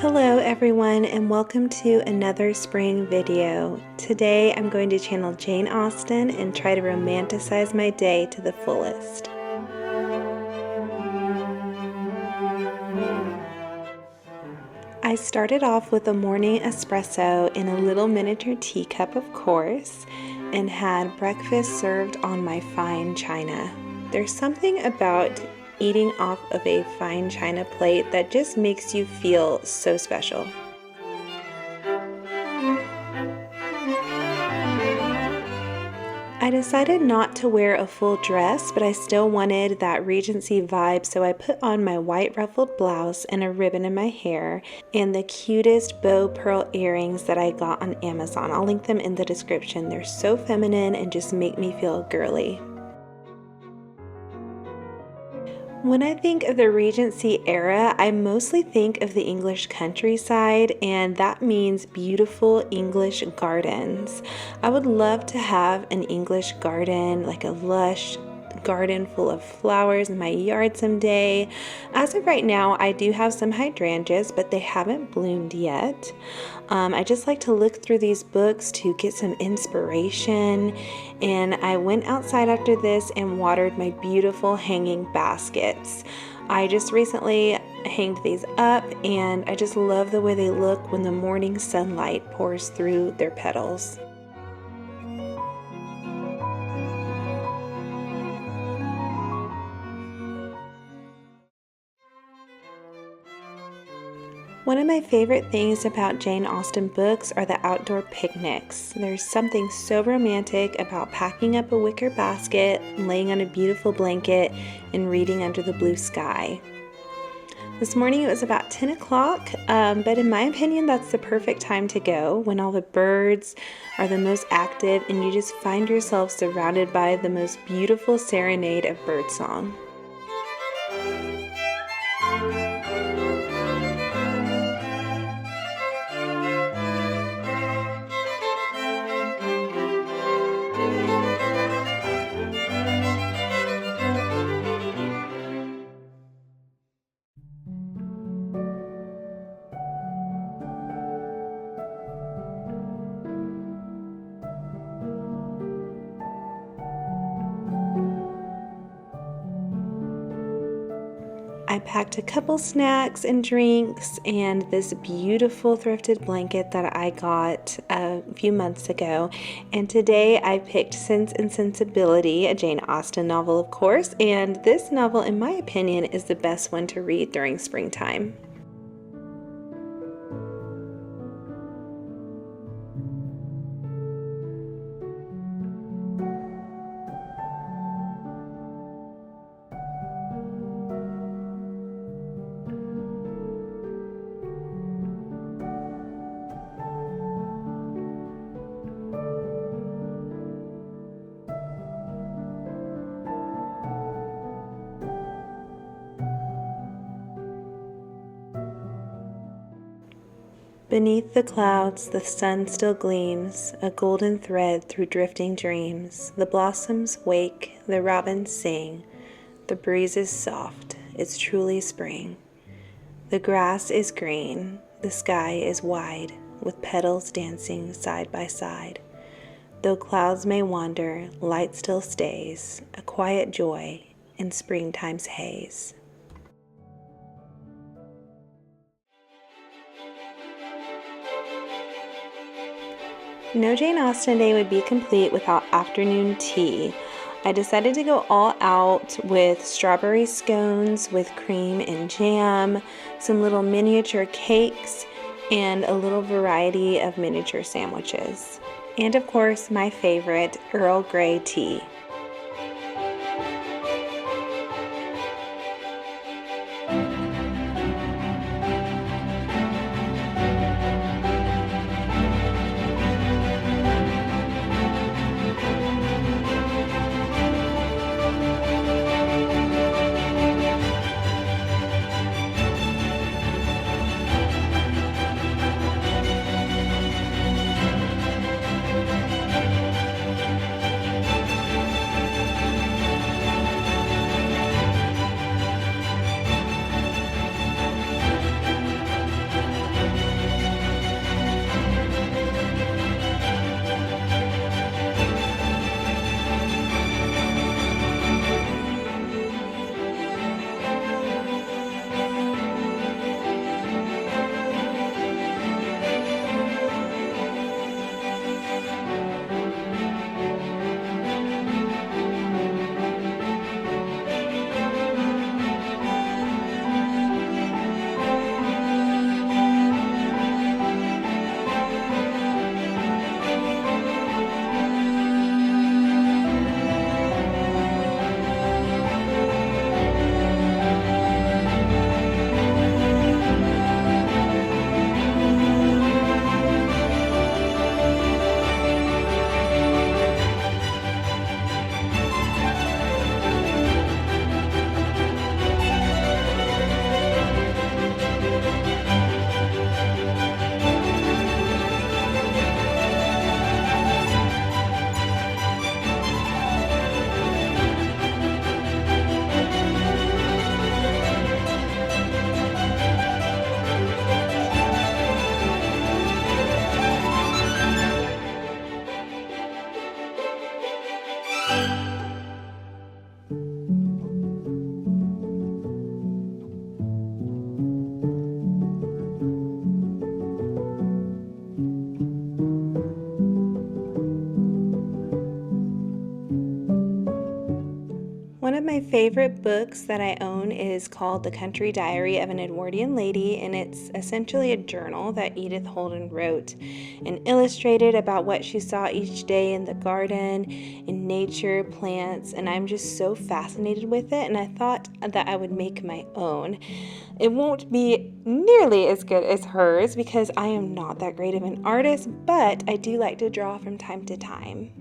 Hello everyone and welcome to another spring video. Today I'm going to channel Jane Austen and try to romanticize my day to the fullest. I started off with a morning espresso in a little miniature teacup, of course, and had breakfast served on my fine china. There's something about eating off of a fine china plate that just makes you feel so special. I decided not to wear a full dress, but I still wanted that Regency vibe, so I put on my white ruffled blouse and a ribbon in my hair and the cutest bow pearl earrings that I got on Amazon. I'll link them in the description. They're so feminine and just make me feel girly. When I think of the Regency era, I mostly think of the English countryside, and that means beautiful English gardens. I would love to have an English garden, like a lush garden full of flowers in my yard someday. As of right now, I do have some hydrangeas, but they haven't bloomed yet. I just like to look through these books to get some inspiration, and I went outside after this and watered my beautiful hanging baskets. I just recently hanged these up, and I just love the way they look when the morning sunlight pours through their petals. One of my favorite things about Jane Austen books are the outdoor picnics. There's something so romantic about packing up a wicker basket, laying on a beautiful blanket, and reading under the blue sky. This morning it was about 10 o'clock, but in my opinion that's the perfect time to go, when all the birds are the most active and you just find yourself surrounded by the most beautiful serenade of birdsong. I packed a couple snacks and drinks and this beautiful thrifted blanket that I got a few months ago. And today I picked Sense and Sensibility, a Jane Austen novel, of course. And this novel, in my opinion, is the best one to read during springtime. Beneath the clouds the sun still gleams, a golden thread through drifting dreams. The blossoms wake, the robins sing, the breeze is soft, it's truly spring. The grass is green, the sky is wide, with petals dancing side by side. Though clouds may wander, light still stays, a quiet joy in springtime's haze. No Jane Austen day would be complete without afternoon tea. I decided to go all out with strawberry scones with cream and jam, some little miniature cakes, and a little variety of miniature sandwiches. And of course, my favorite, Earl Grey tea. favorite books that I own is called The Country Diary of an Edwardian Lady, and it's essentially a journal that Edith Holden wrote and illustrated about what she saw each day in the garden, in nature, plants, and I'm just so fascinated with it, and I thought that I would make my own. It won't be nearly as good as hers because I am not that great of an artist, but I do like to draw from time to time.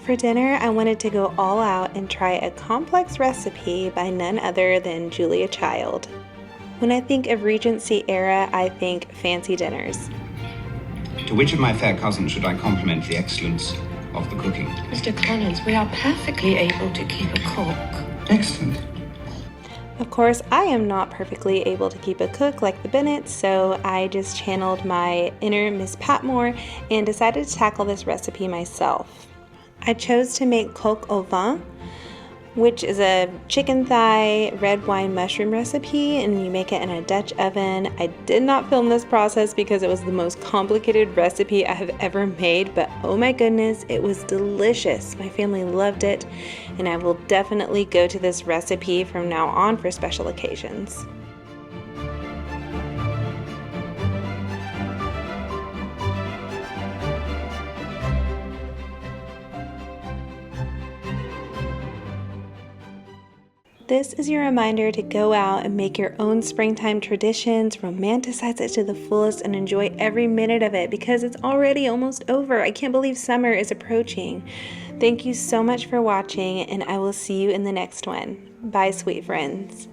For dinner, I wanted to go all out and try a complex recipe by none other than Julia Child. When I think of Regency era, I think fancy dinners. To which of my fair cousins should I compliment the excellence of the cooking? Mr. Collins, we are perfectly able to keep a cook. Excellent. Of course, I am not perfectly able to keep a cook like the Bennets, so I just channeled my inner Miss Patmore and decided to tackle this recipe myself. I chose to make coq au vin, which is a chicken thigh red wine mushroom recipe, and you make it in a Dutch oven. I did not film this process because it was the most complicated recipe I have ever made, but oh my goodness, it was delicious. My family loved it, and I will definitely go to this recipe from now on for special occasions. This is your reminder to go out and make your own springtime traditions, romanticize it to the fullest, and enjoy every minute of it because it's already almost over. I can't believe summer is approaching. Thank you so much for watching, and I will see you in the next one. Bye, sweet friends.